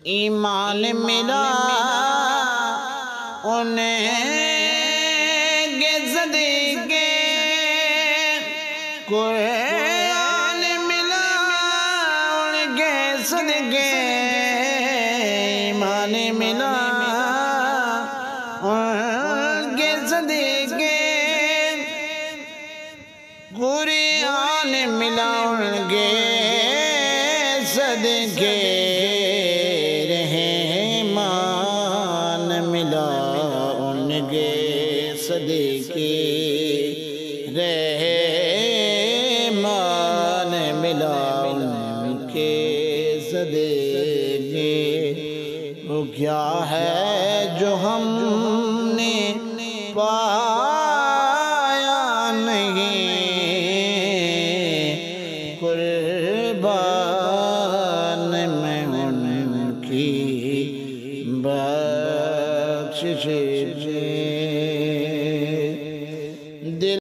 ایمان ملا انہیں صدقے قرآن ملا ان کے صدقے ایمان ملا ان کے صدقے قرآن ملا ان کے صدقے رحمان ملا ان کے صدقے رحمان ملا ان کے صدقے وہ کیا ہے جو ہم نے پایا نہیں قربان میں ان کی بخشش